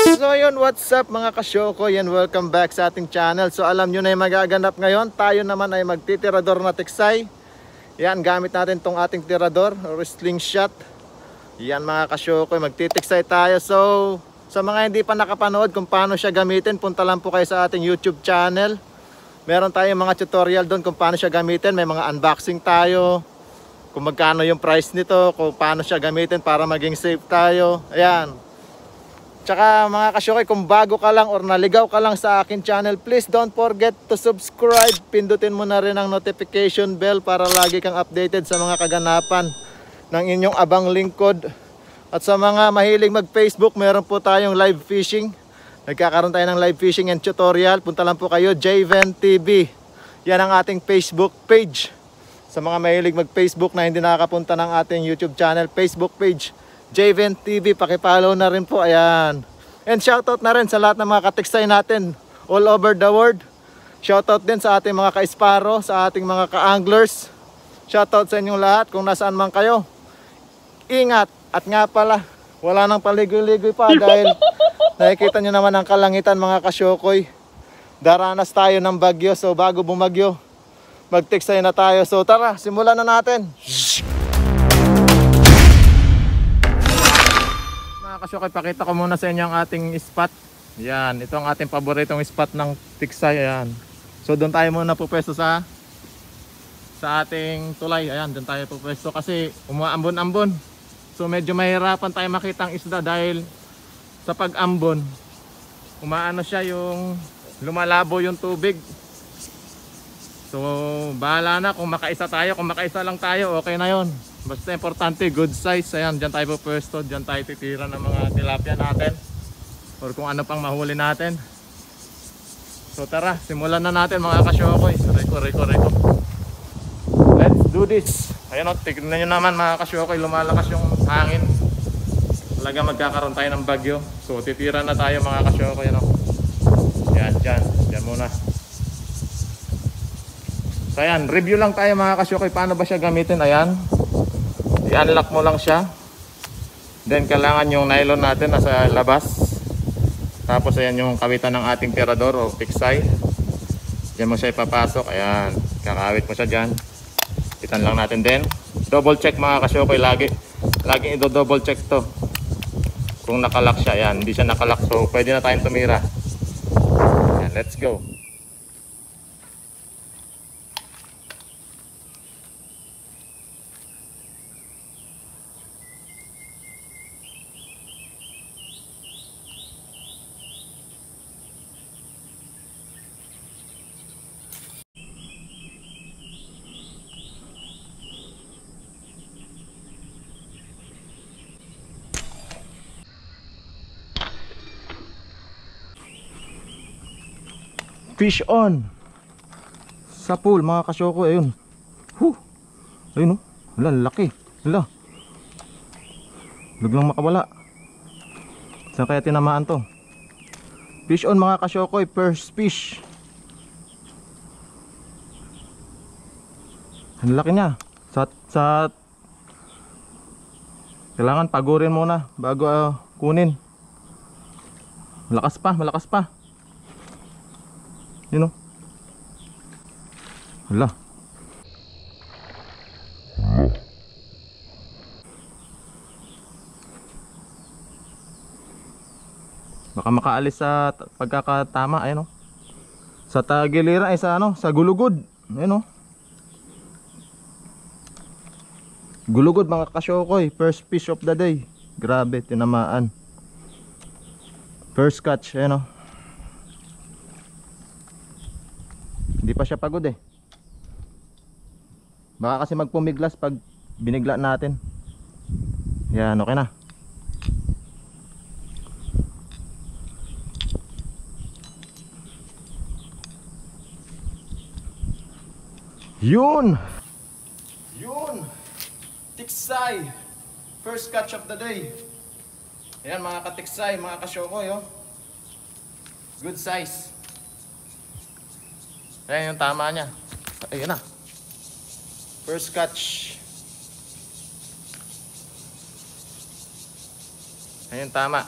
So yun, what's up mga kasyoko, yan, welcome back sa ating channel. So alam nyo na yung magaganap ngayon, tayo naman ay magtitirador na tiksay. Yan, gamit natin tong ating tirador or slingshot. Yan mga kasyoko, magtitiksay tayo. So sa mga hindi pa nakapanood kung paano siya gamitin, punta lang po kayo sa ating YouTube channel. Meron tayong mga tutorial doon kung paano siya gamitin. May mga unboxing tayo, kung magkano yung price nito, kung paano siya gamitin para maging safe tayo. Ayan. Tsaka mga kasyokoy, kung bago ka lang or naligaw ka lang sa akin channel, please don't forget to subscribe. Pindutin mo na rin ang notification bell para lagi kang updated sa mga kaganapan ng inyong abang lingkod. At sa mga mahilig mag-Facebook, meron po tayong live fishing. Nagkakaroon tayo ng live fishing and tutorial. Punta lang po kayo, Javen TV. Yan ang ating Facebook page. Sa mga mahilig mag-Facebook na hindi nakakapunta ng ating YouTube channel, Facebook page, Javen TV, pakipollow na rin po. Ayan. And shoutout na rin sa lahat ng mga katiksay natin all over the world. Shoutout din sa ating mga ka-esparo, sa ating mga ka-anglers. Shoutout sa inyong lahat kung nasaan man kayo. Ingat. At nga pala, wala nang paligoy-ligoy pa dahil nakikita nyo naman ang kalangitan mga kasyokoy. Daranas tayo ng bagyo, so bago bumagyo, magtiksay na tayo. So tara, simulan na natin. Kasyokoy, pakita ko muna sa inyo ang ating spot. Yan, ito ang ating paboritong spot ng tiksay. Ayan. So doon tayo muna pupwesto sa ating tulay. Ayan, doon tayo pupwesto kasi umaambon-ambon. So medyo mahirapan tayo makita ang isda dahil sa pag-ambon, umaano siya, yung lumalabo yung tubig. So bahala na kung makaisa tayo. Kung makaisa lang tayo, okay na yon. Basta importante, good size. Ayan, dyan tayo pupwesto. Dyan tayo titira ng mga tilapia natin or kung ano pang mahuli natin. So tara, simulan na natin mga kasyokoy. Reko. Let's do this. Ayan o, tignan nyo naman mga kasyokoy, lumalakas yung hangin. Talaga magkakaroon tayo ng bagyo. So titira na tayo mga kasyokoy. Yan, dyan muna. So ayan, review lang tayo mga kasyokoy, paano ba siya gamitin. Ayan, i-unlock mo lang siya. Then kailangan yung nylon natin nasa labas. Tapos ayan yung kawitan ng ating tirador o tiksay. Diyan mo siya ipapasok. Ayan, kakawit mo siya dyan. Itan lang natin din. Double check mga kasyokoy, laging i-double check to kung nakalock siya. Ayan, hindi siya nakalock, so pwede na tayong tumira. Ayan, let's go. Fish on sa pool mga kasyoko. Ayun, ayun o, wala, laki, wala, biglang makawala. Saan kaya tinamaan to? Fish on mga kasyoko, first fish. Ang laki niya. Kailangan pagurin muna bago kunin. Malakas pa. You know? Hala. Baka makaalis sa pagkakatama. Ayun, sa tagiliran ay sa sa gulugod. Ayun, gulugod mga kasyokoy. First fish of the day. Grabe, tinamaan. First catch. Ayun, hindi pa siya pagod eh. Baka kasi magpumiglas pag binigla natin. Yan, okay na. Yun, tiksay. First catch of the day. Ayan mga katiksay, mga kasyokoy, good size. Ayan yung tama niya. Ayan na. First catch. Ayan, tama.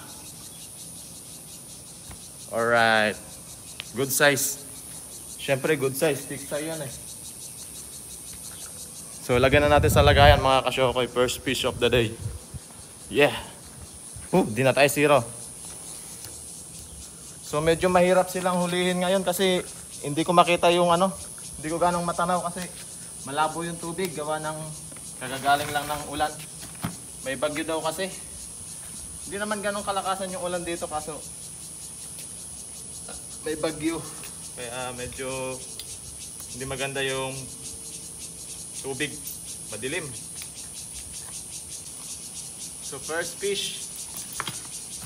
Alright. Good size. Siyempre good size. Tiksay yan eh. So lagyan na natin sa lagayan mga kasyokoy. First fish of the day. Yeah. Di na tayo zero. So medyo mahirap silang hulihin ngayon kasi hindi ko makita yung ano. Hindi ko ganong matanaw kasi malabo yung tubig. Gawa ng kagagaling lang ng ulan. May bagyo daw kasi. Hindi naman ganong kalakasan yung ulan dito kaso may bagyo. Kaya medyo hindi maganda yung tubig. Madilim. So first fish.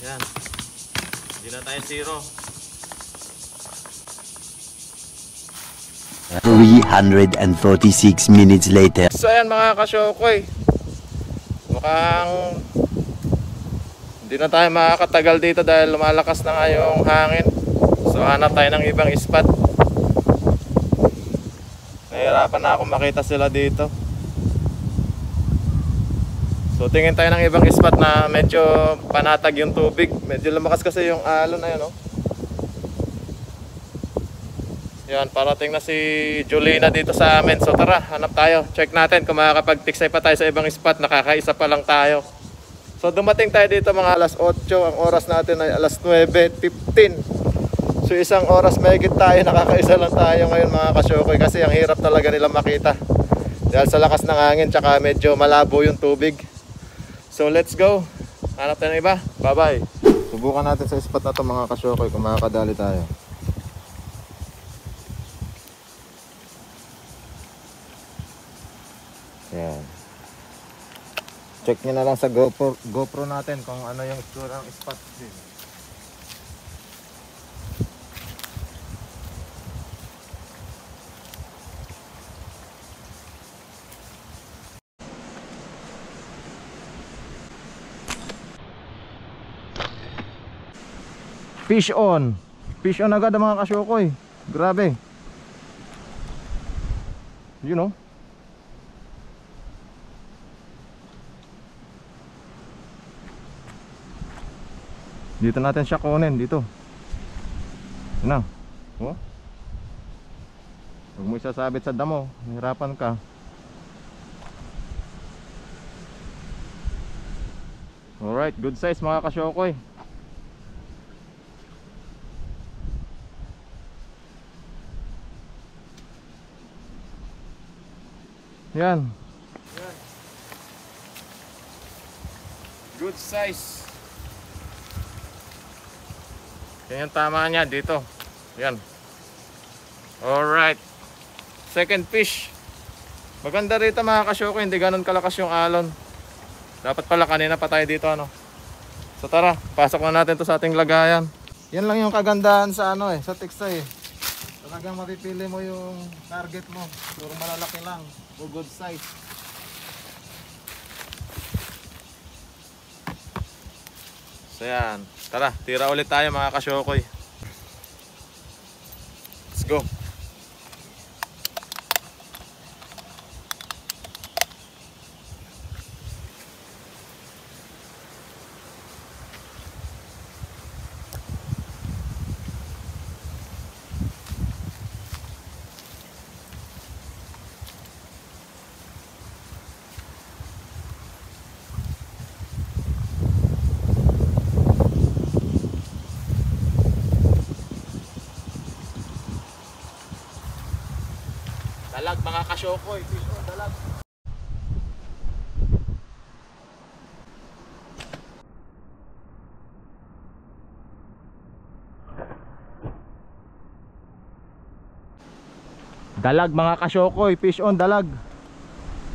Yan. Hindi na tayo zero. 346 minutes later. So ayan mga kasyokoy. Mukhang hindi na tayo makakatagal dito dahil lumalakas na nga yung hangin. So hanap tayo ng ibang spot. Nahirapan na ako makita sila dito. So tingin tayo ng ibang spot na medyo panatag yung tubig. Medyo lumakas kasi yung alon na yun, oh. Yan, parating na si Julina dito sa amin. So tara, hanap tayo. Check natin kung makakapag-tiksay pa tayo sa ibang spot. Nakakaisa pa lang tayo. So dumating tayo dito mga alas 8. Ang oras natin ay alas 9:15. So isang oras mahigit tayo. Nakakaisa lang tayo ngayon mga kasyokoy. Kasi ang hirap talaga nila makita. Dahil sa lakas ng hangin tsaka medyo malabo yung tubig. So let's go. Hanap tayo ng iba. Bye bye. Subukan natin sa spot na to mga kasyokoy kung makakadali tayo. Yan. Check nyo na lang sa GoPro natin kung ano yung itsura ng spot din. Fish on. Fish on agad ang mga kasyokoy. Grabe. You know. Dito natin siya kunin dito. Ano? Oh. Huwag mo isasabit sa damo. Mahirapan ka. Alright, good size mga kasyokoy. Yan. Good size. Yan tama niya dito. Yan. Alright. Second fish. Maganda rito mga kasyokoy. Hindi ganun kalakas yung alon. Dapat pala kanina pa tayo dito ano. So tara, pasok na natin to sa ating lagayan. Yan lang yung kagandahan sa ano sa tiksay. Talagang mapipili mo yung target mo. Puro malalaki lang. O good size. So yan. Tara, tira ulit tayo mga kasyokoy. Let's go. Dalag mga kasyokoy, fish on dalag. Dalag mga kasyokoy, fish on dalag.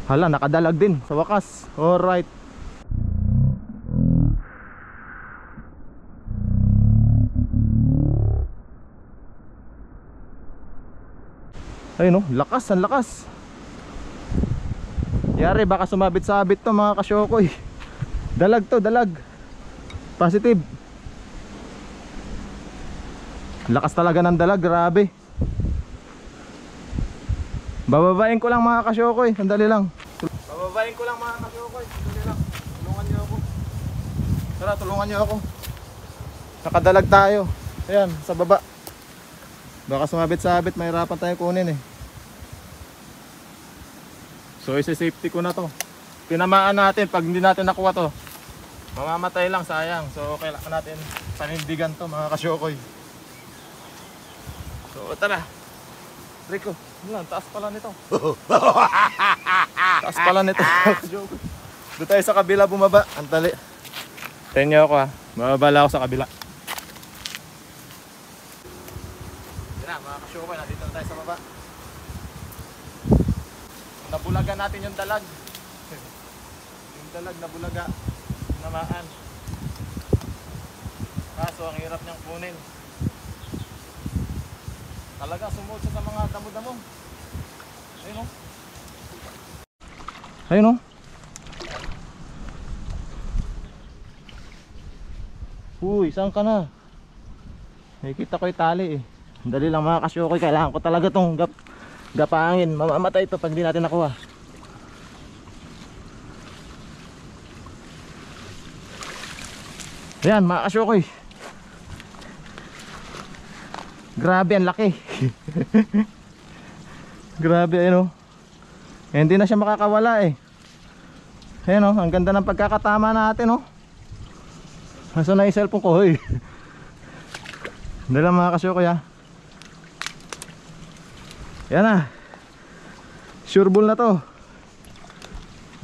Hala, nakadalag din sa wakas. Alright. Ayun, lakas, ang lakas. Yari, baka sumabit-sabit to mga kasyokoy. Dalag to, dalag. Positive. Lakas talaga ng dalag, grabe. Bababain ko lang mga kasyokoy, sandali lang. Bababain ko lang mga kasyokoy, sandali lang. Tulungan nyo ako. Tara, tulungan nyo ako. Nakadalag tayo. Ayan, sa baba. Baka sumabit-sabit, mahirapan tayo kunin eh. So isi-safety ko na to. Tinamaan natin, pag hindi natin nakuha to, mamamatay lang, sayang. So kailangan natin panindigan to mga kasyokoy. So tara Rico, wala, taas pala nito. Taas pala nito. Doon tayo sa kabila bumaba. Antali. Tayo nyo ako ha. Mababala ako sa kabila. Yan na mga kasyokoy, nandito na tayo sa baba. Nabulaga natin yung dalag. Yung dalag nabulaga. Namaan. Kaso ang hirap niyang kunin. Talaga sumod siya sa mga damo-damo. Ayun o. Ayun o. Uy, saan ka na? Nakikita ko yung tali eh. Dali lang mga kasyokoy, kailangan ko talaga tong gapangin. Mamamatay ito pag di natin nakuha. Ayan mga kasyokoy. Grabe, ang laki. Grabe, ayun o. Hindi na siya makakawala eh. Ayun o, ang ganda ng pagkakatama natin o. Nasaan na yung cellphone ko, hoy. Hindi lang mga kasyokoy ha. Yan na. Sure ball na to.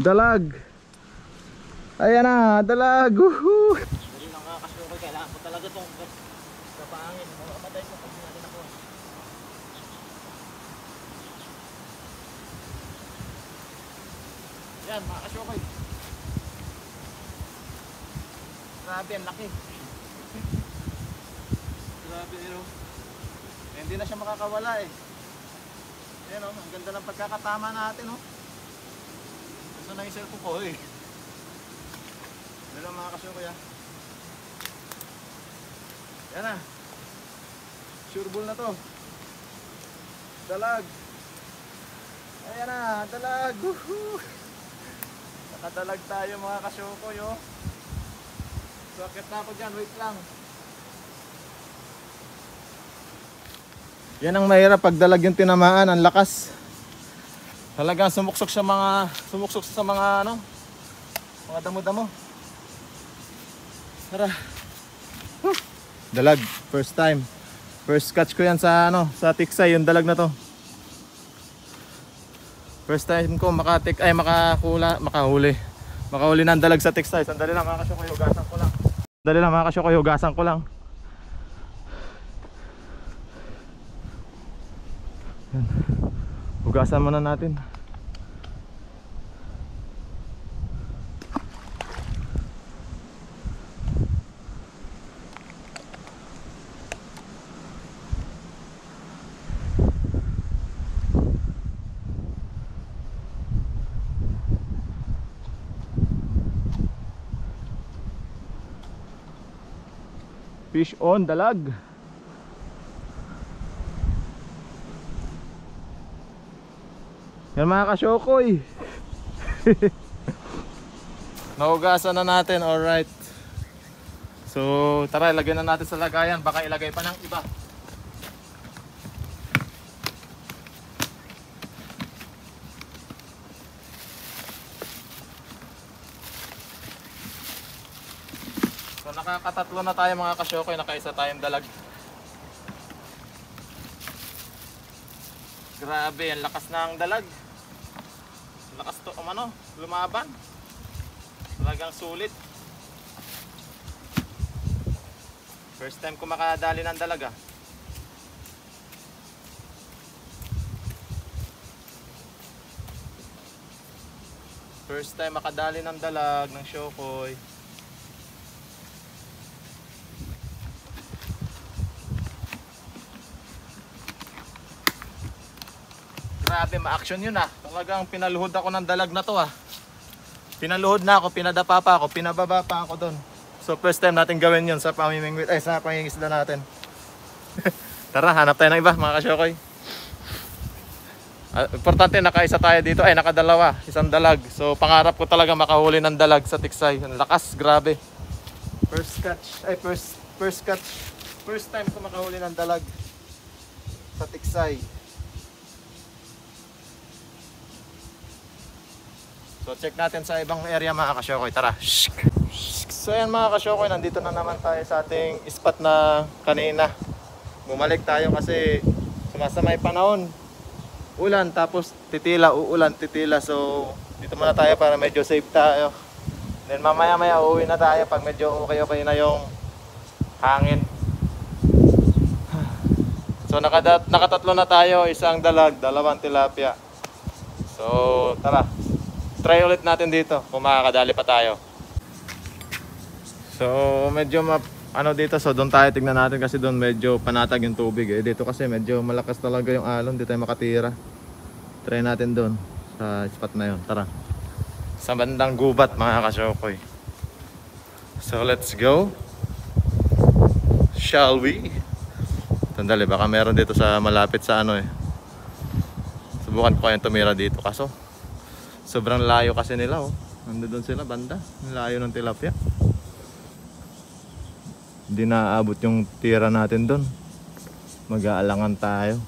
Dalag. Ayan na, dalag. Woohoo. Hindi lang mga kasyokoy, kailangan ko talaga itong kapangin. Mamamatay ko pag natin ako. Yan mga kasyokoy. Grabe, ang laki. Grabe, yun. Hindi na siya makakawala eh. Ayan o, ang ganda ng pagkakatama natin o. Gusto na yung cellphone ko eh. Dala mga kasyokoy ha. Yan na. Sure ball na to. Dalag. Ayan na, dalag. Woohoo. Nakadalag tayo mga kasyokoy o. Bakit na ako dyan, wait lang. Yan ang mahirap pag dalag yung tinamaan, ang lakas. Talagang sumuksok sa mga ano, mga damo-damo. Tara. Dalag, first time. First catch ko yan sa ano, sa tiksay, yung dalag na to. First time ko makahuli ng dalag sa tiksay. Sandali lang mga kasyokoy, hugasan ko lang. Sandali lang mga kasyokoy, hugasan ko lang. Yan. Hugasan muna natin. Fish on, dalag. Yan mga kasyokoy. Nahugasan na natin, alright. So tara, ilagay na natin sa lagayan. Baka ilagay pa ng iba. So nakakatatlo na tayo mga kasyokoy. Nakaisa tayong dalag. Grabe, ang lakas ng dalag. Lakas to, lumaban. Talagang sulit. First time ko makadali ng dalag ah. First time makadali ng dalag ng syokoy. Grabe, ma-action yun ah. Talagang pinaluhod ako ng dalag na to ah. Pinaluhod na ako, pinadapa pa ako, pinababa pa ako doon. So first time natin gawin yun sa pamimingwit, sa pangingisda natin. Tara, hanap tayo ng iba mga kasyokoy. Importante, nakaisa tayo dito, nakadalawa, isang dalag. So pangarap ko talaga makahuli ng dalag sa tiksay. Ang lakas, grabe. First catch. First time ko makahuli ng dalag sa tiksay. So check natin sa ibang area mga kasyokoy. Tara. So ayan mga kasyokoy, nandito na naman tayo sa ating spot na kanina. Bumalik tayo kasi sumasama yung panahon. Ulan tapos titila, uulan, titila. So dito muna tayo para medyo safe tayo. Then mamaya uuwi na tayo pag medyo okay na yung hangin. So nakatatlo na tayo, isang dalag, dalawang tilapia. So tara, try ulit natin dito kung makakadali pa tayo. So medyo dito, so doon tayo tignan natin kasi doon medyo panatag yung tubig eh. Dito kasi medyo malakas talaga yung alon, di tayo makatira. Try natin doon sa spot na yun, tara. Sa bandang gubat mga kasyokoy. So let's go. Shall we? Sandali, baka meron dito sa malapit sa subukan ko kayong tumira dito kaso sobrang layo kasi nila nandoon sila banda, layo ng tilapia. Hindi naaabot yung tira natin doon, mag-aalangan tayo.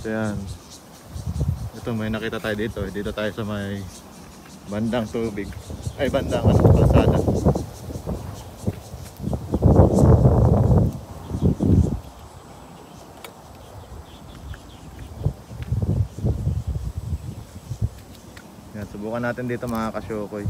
So yan, ito may nakita tayo dito tayo sa may bandang tubig, ay bandang kalsada. Yan, subukan natin dito mga kasyokoy.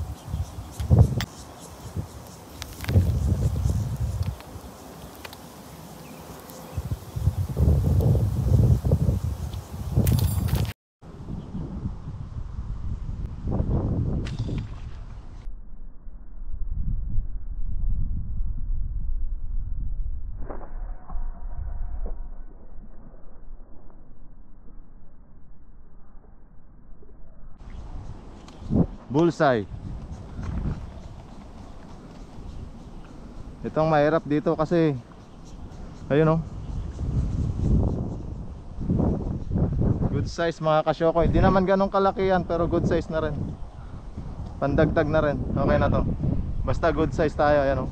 Bullseye. Itong mahirap dito kasi ayun good size mga kasyokoy. Hindi naman ganong kalakihan pero good size na rin. Pandagdag na rin. Okay na to. Basta good size tayo, ayan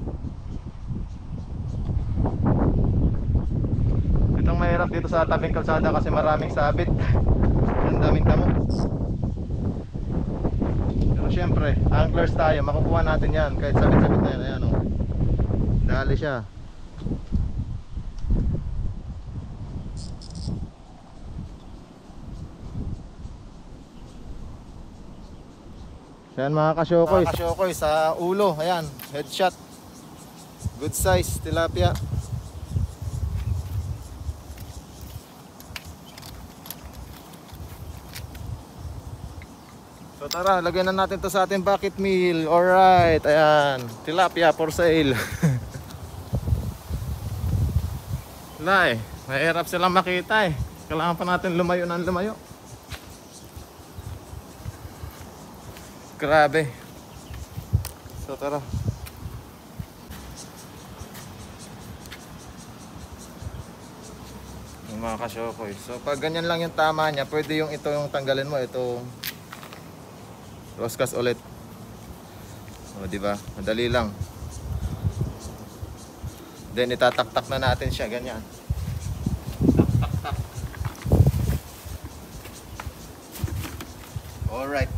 Itong mahirap dito sa tabing kalsada kasi maraming sabit. Ang daming damo. Siyempre, anglers tayo, makukuha natin yan kahit sabit-sabit na yan. Ayan dali siya. Yan mga kasyokoy, sa ulo, ayan, headshot. Good size tilapia. So tara, lagyan na natin to sa ating bucket meal. Alright, ayan, tilapia for sale. Wala mahirap silang makita kailangan pa natin lumayo ng lumayo. Grabe. So tara. Yung mga kasyokoy, so pag ganyan lang yung tama niya, pwede yung ito yung tanggalin mo, ito roskas ulit. O diba? Madali lang. Then itataktak na natin siya ganyan. Tak. Alright.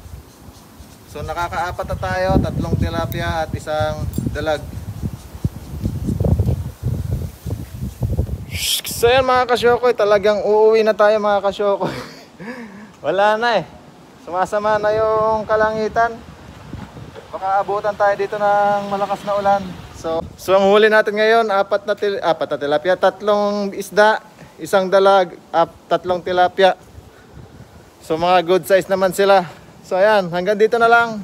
So nakakaapat na tayo, 3 tilapia at isang dalag. So yan mga kasyokoy, talagang uuwi na tayo mga kasyokoy. Wala na sumasama na yung kalangitan. Baka abutan tayo dito ng malakas na ulan. So ang huli natin ngayon, 4 na tilapia, 3 isda, isang dalag, 3 tilapia. So mga good size naman sila. So ayan, hanggang dito na lang.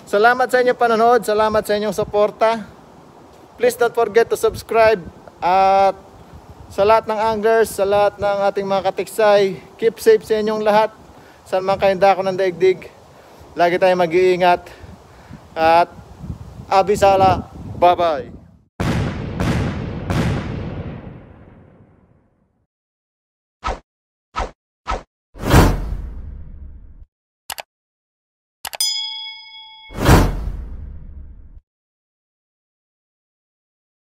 Salamat sa inyong panonood, salamat sa inyong suporta. Please don't forget to subscribe. At sa lahat ng anglers, sa lahat ng ating mga katiksay, keep safe sa inyong lahat. Saan man kayong dako ng daigdig, lagi tayong mag-iingat. At abisala, bye-bye.